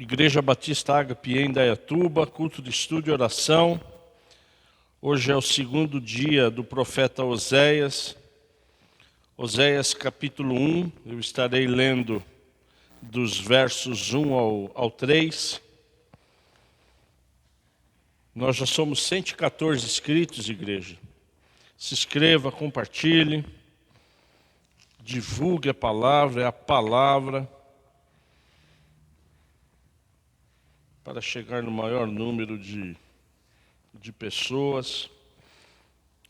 Igreja Batista Ágape em Indaiatuba, culto de estudo e oração. Hoje é o segundo dia do profeta Oséias. Oséias capítulo 1, eu estarei lendo dos versos 1 ao 3. Nós já somos 114 inscritos, igreja. Se inscreva, compartilhe, divulgue a palavra, é a palavra para chegar no maior número de pessoas.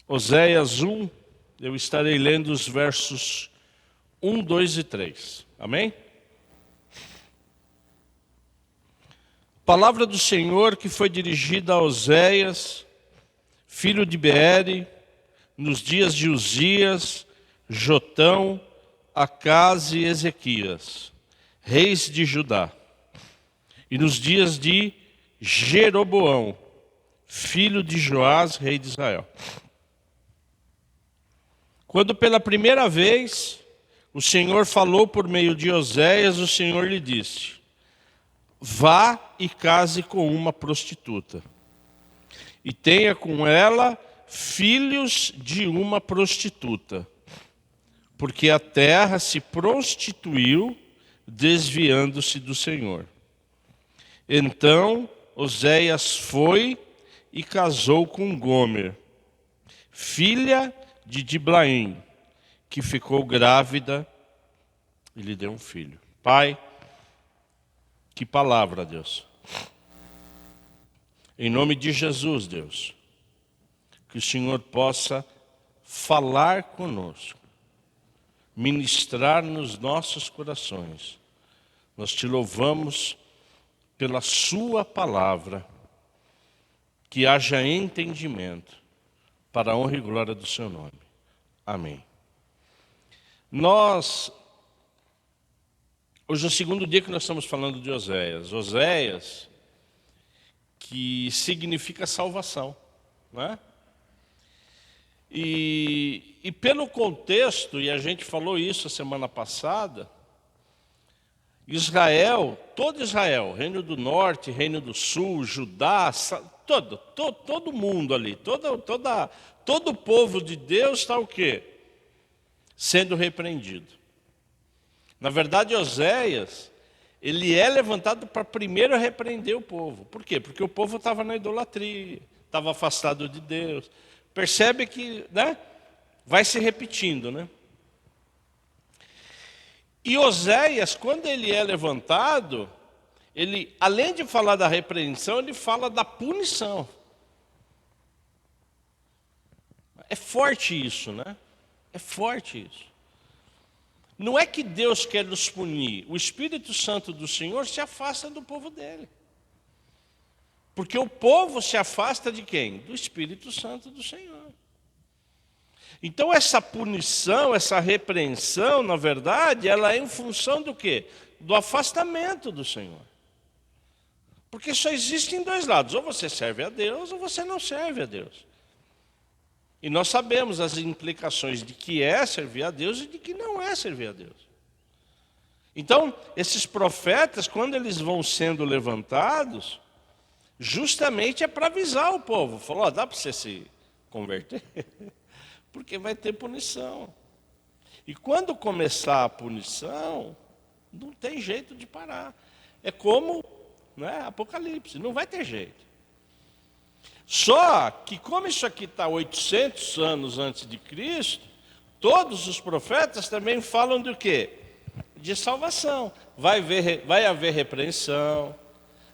Oséias 1, eu estarei lendo os versos 1, 2 e 3. Amém? Palavra do Senhor que foi dirigida a Oséias, filho de Beere, nos dias de Uzias, Jotão, Acaz e Ezequias, reis de Judá, e nos dias de Jeroboão, filho de Joás, rei de Israel. Quando pela primeira vez o Senhor falou por meio de Oséias, o Senhor lhe disse: vá e case com uma prostituta, e tenha com ela filhos de uma prostituta, porque a terra se prostituiu, desviando-se do Senhor. Então Oséias foi e casou com Gomer, filha de Diblaim, que ficou grávida e lhe deu um filho. Pai, que palavra, Deus. Em nome de Jesus, Deus, que o Senhor possa falar conosco, ministrar nos nossos corações. Nós te louvamos pela sua palavra, que haja entendimento para a honra e glória do seu nome. Amém. Hoje é o segundo dia que nós estamos falando de Oséias. Oséias, que significa salvação, não é? E pelo contexto, e a gente falou isso a semana passada, Israel, todo Israel, Reino do Norte, Reino do Sul, Judá, todo mundo ali, todo o povo de Deus está o quê? Sendo repreendido. Na verdade, Oséias, ele é levantado para primeiro repreender o povo. Por quê? Porque o povo estava na idolatria, estava afastado de Deus. Percebe que, né, vai se repetindo, né? E Oséias, quando ele é levantado, ele, além de falar da repreensão, ele fala da punição. É forte isso, né? É forte isso. Não é que Deus quer nos punir. O Espírito Santo do Senhor se afasta do povo dele. Porque o povo se afasta de quem? Do Espírito Santo do Senhor. Então essa punição, essa repreensão, na verdade, ela é em função do quê? Do afastamento do Senhor. Porque só existem dois lados, ou você serve a Deus, ou você não serve a Deus. E nós sabemos as implicações de que é servir a Deus e de que não é servir a Deus. Então, esses profetas, quando eles vão sendo levantados, justamente é para avisar o povo. Falou, dá para você se converter? Porque vai ter punição. E quando começar a punição, não tem jeito de parar. É como, né, Apocalipse, não vai ter jeito. Só que como isso aqui está 800 anos antes de Cristo, todos os profetas também falam do quê? De salvação. Vai haver repreensão,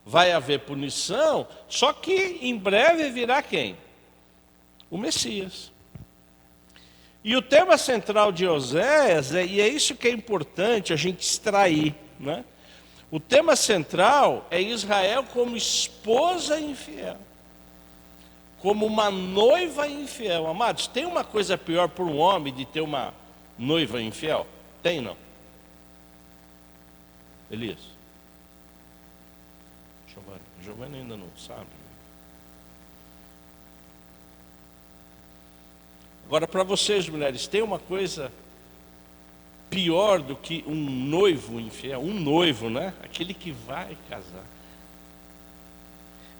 vai haver punição, só que em breve virá quem? O Messias. E o tema central de Oséias, e é isso que é importante a gente extrair, né? O tema central é Israel como esposa infiel, como uma noiva infiel. Amados, tem uma coisa pior para um homem de ter uma noiva infiel? Tem, não? Elias? Giovanni ainda não sabe. Agora, para vocês, mulheres, tem uma coisa pior do que um noivo infiel, um noivo, né? Aquele que vai casar.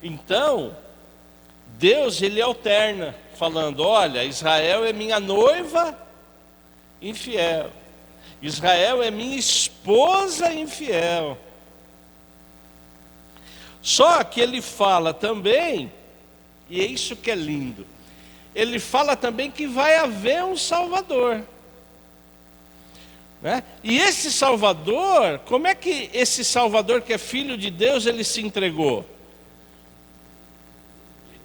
Então, Deus, ele alterna, falando: olha, Israel é minha noiva infiel, Israel é minha esposa infiel. Só que ele fala também, e é isso que é lindo, ele fala também que vai haver um Salvador, né? E esse Salvador, como é que esse Salvador que é filho de Deus, ele se entregou?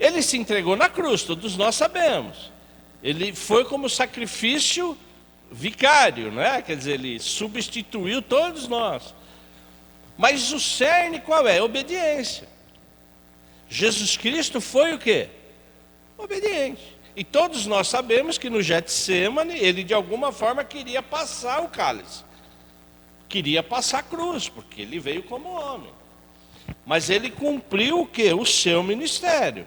Ele se entregou na cruz, todos nós sabemos. Ele foi como sacrifício vicário, né? Quer dizer, ele substituiu todos nós. Mas o cerne qual é? Obediência. Jesus Cristo foi o quê? Obediente. E todos nós sabemos que no Getsêmani, ele de alguma forma queria passar o cálice. Queria passar a cruz, porque ele veio como homem. Mas ele cumpriu o quê? O seu ministério.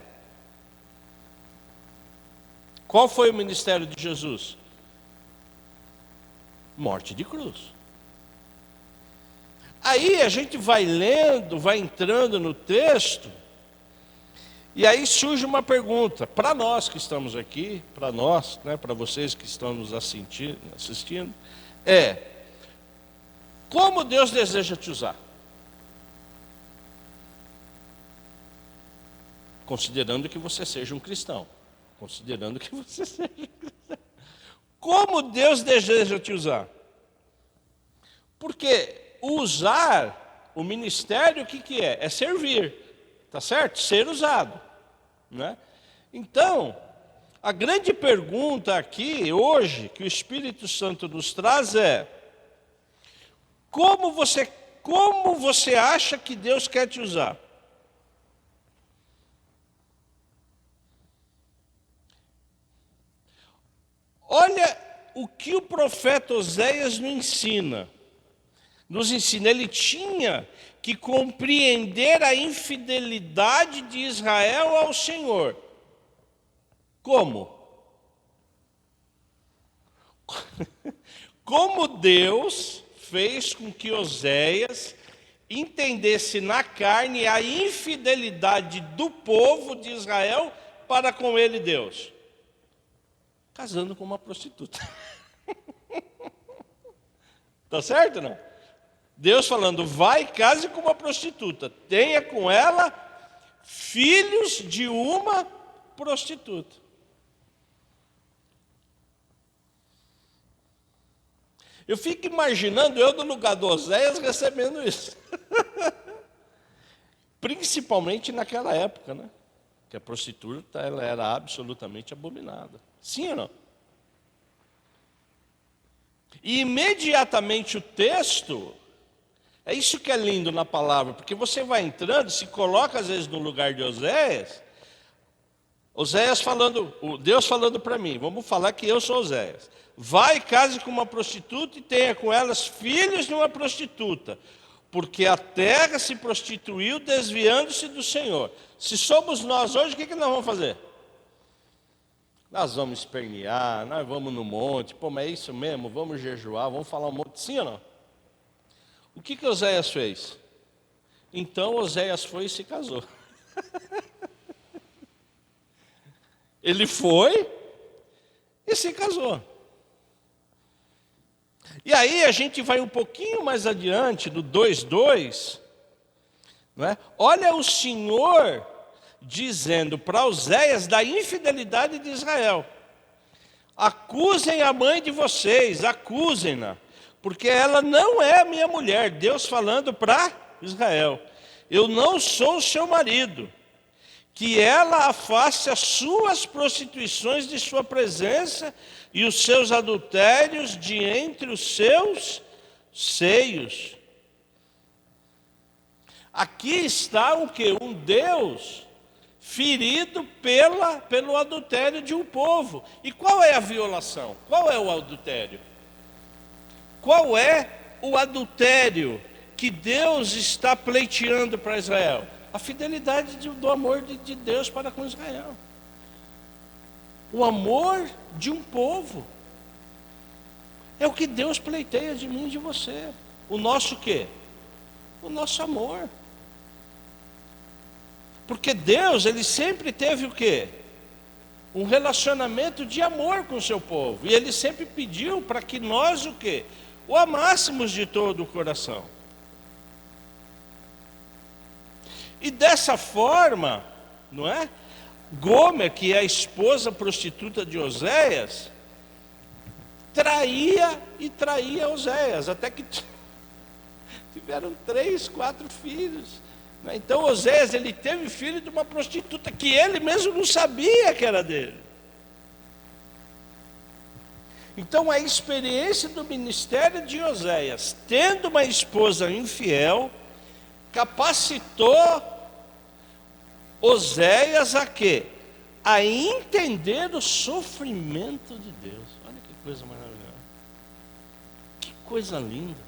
Qual foi o ministério de Jesus? Morte de cruz. Aí a gente vai lendo, vai entrando no texto, e aí surge uma pergunta, para nós que estamos aqui, para nós, né, para vocês que estão nos assistindo, como Deus deseja te usar? Considerando que você seja um cristão. Considerando que você seja um cristão. Como Deus deseja te usar? Porque usar o ministério, o que é? É servir, tá certo? Ser usado, né? Então, a grande pergunta aqui, hoje, que o Espírito Santo nos traz é: como você acha que Deus quer te usar? Olha o que o profeta Oséias nos ensina. Ele tinha que compreender a infidelidade de Israel ao Senhor. Como? Como Deus fez com que Oséias entendesse na carne a infidelidade do povo de Israel para com ele, Deus? Casando com uma prostituta. Tá certo ou não? Deus falando: vai, case com uma prostituta, tenha com ela filhos de uma prostituta. Eu fico imaginando eu no lugar do Oséias recebendo isso. Principalmente naquela época, né? Que a prostituta, ela era absolutamente abominada. Sim ou não? E imediatamente o texto, é isso que é lindo na palavra, porque você vai entrando, se coloca às vezes no lugar de Oséias, Deus falando para mim, vamos falar que eu sou Oséias: vai, case com uma prostituta e tenha com elas filhos de uma prostituta, porque a terra se prostituiu desviando-se do Senhor. Se somos nós hoje, o que nós vamos fazer? Nós vamos espernear, nós vamos no monte, mas é isso mesmo, vamos jejuar, vamos falar um monte, sim ou não? O que Oséias fez? Então Oséias foi e se casou. Ele foi e se casou. E aí a gente vai um pouquinho mais adiante, no 2:2, não é? Olha o Senhor dizendo para Oséias da infidelidade de Israel: acusem a mãe de vocês, acusem-na, porque ela não é a minha mulher. Deus falando para Israel: eu não sou o seu marido, que ela afaste as suas prostituições de sua presença e os seus adultérios de entre os seus seios. Aqui está o que? Um Deus ferido pelo adultério de um povo. E qual é a violação? Qual é o adultério? Qual é o adultério que Deus está pleiteando para Israel? A fidelidade do amor de Deus para com Israel. O amor de um povo. É o que Deus pleiteia de mim e de você. O nosso quê? O nosso amor. Porque Deus, Ele sempre teve o quê? Um relacionamento de amor com o seu povo. E Ele sempre pediu para que nós o quê? O amássemos de todo o coração. E dessa forma, não é? Gomer, que é a esposa prostituta de Oséias, traía e traía Oséias, até que tiveram 3, 4 filhos. Então Oséias, ele teve filho de uma prostituta que ele mesmo não sabia que era dele. Então a experiência do ministério de Oséias, tendo uma esposa infiel, capacitou Oséias a quê? A entender o sofrimento de Deus. Olha que coisa maravilhosa. Que coisa linda.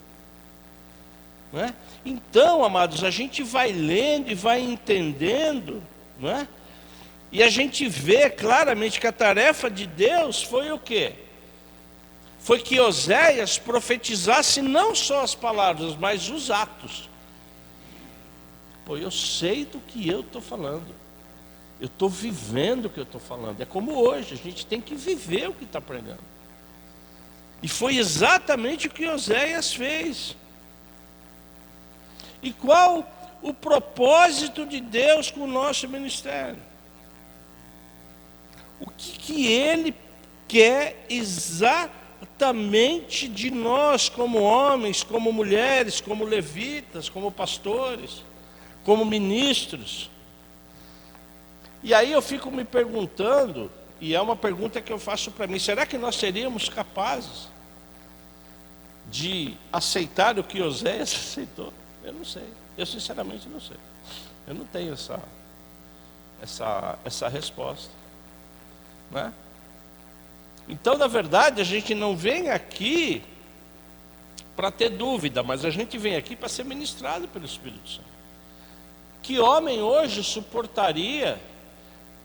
Não é? Então, amados, a gente vai lendo e vai entendendo, não é? E a gente vê claramente que a tarefa de Deus foi o quê? Foi que Oséias profetizasse não só as palavras, mas os atos. Pô, eu sei do que eu estou falando. Eu estou vivendo o que eu estou falando. É como hoje, a gente tem que viver o que está pregando. E foi exatamente o que Oséias fez. E qual o propósito de Deus com o nosso ministério? O que Ele quer exatamente de nós, como homens, como mulheres, como levitas, como pastores, como ministros? E aí eu fico me perguntando, e é uma pergunta que eu faço para mim: será que nós seríamos capazes de aceitar o que Oséias aceitou? Eu não sei, eu sinceramente não sei. Eu não tenho essa resposta, né? Então, na verdade, a gente não vem aqui para ter dúvida, mas a gente vem aqui para ser ministrado pelo Espírito Santo. Que homem hoje suportaria,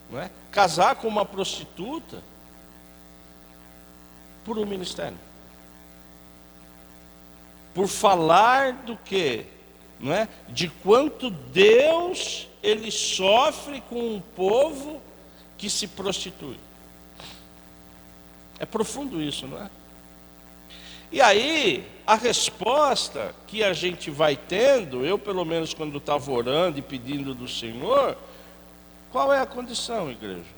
não é, casar com uma prostituta por um ministério? Por falar do quê? Não é? De quanto Deus Ele sofre com um povo que se prostitui. É profundo isso, não é? E aí, a resposta que a gente vai tendo, eu pelo menos quando estava orando e pedindo do Senhor, qual é a condição, igreja?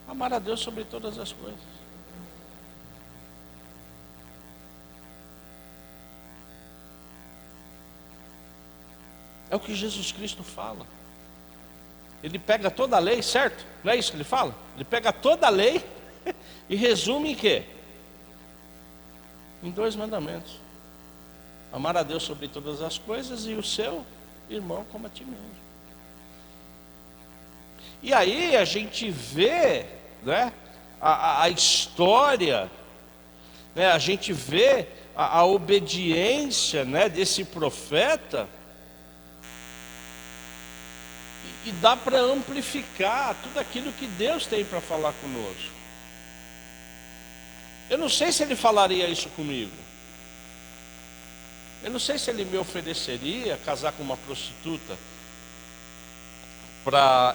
Amar a Deus sobre todas as coisas. É o que Jesus Cristo fala. Ele pega toda a lei, certo? Não é isso que ele fala? Ele pega toda a lei e resume em quê? Em 2 mandamentos: amar a Deus sobre todas as coisas e o seu irmão como a ti mesmo. E aí a gente vê, né, a história, né, a gente vê a obediência, né, desse profeta. E dá para amplificar tudo aquilo que Deus tem para falar conosco. Eu não sei se Ele falaria isso comigo. Eu não sei se Ele me ofereceria casar com uma prostituta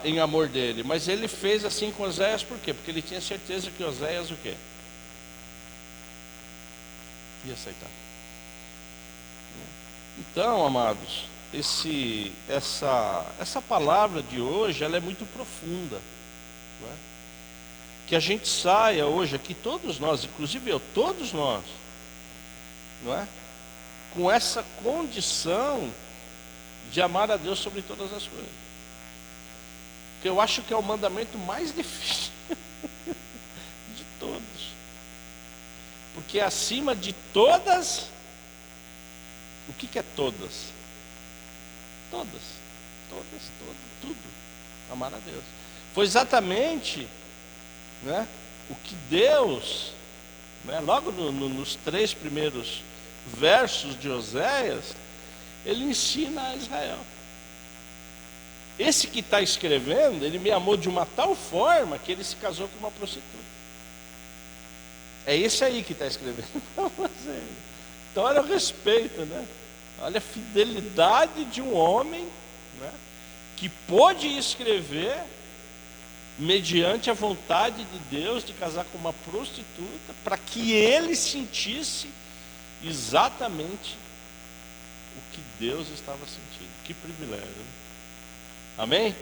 em amor dele. Mas Ele fez assim com Oséias, por quê? Porque Ele tinha certeza que Oséias o quê? Ia aceitar. Então, amados, essa palavra de hoje, ela é muito profunda, não é? Que a gente saia hoje aqui, todos nós, inclusive eu, todos nós, não é? Com essa condição de amar a Deus sobre todas as coisas. Que eu acho que é o mandamento mais difícil de todos. Porque acima de todas, o que é todas? Todas, tudo. Amar a Deus. Foi exatamente, né, o que Deus, né, logo nos 3 primeiros versos de Oséias, Ele ensina a Israel. Esse que está escrevendo, ele me amou de uma tal forma que ele se casou com uma prostituta. É esse aí que está escrevendo para você. Então olha o respeito, né? Olha a fidelidade de um homem, né, que pôde escrever mediante a vontade de Deus de casar com uma prostituta, para que ele sentisse exatamente o que Deus estava sentindo. Que privilégio, né? Amém?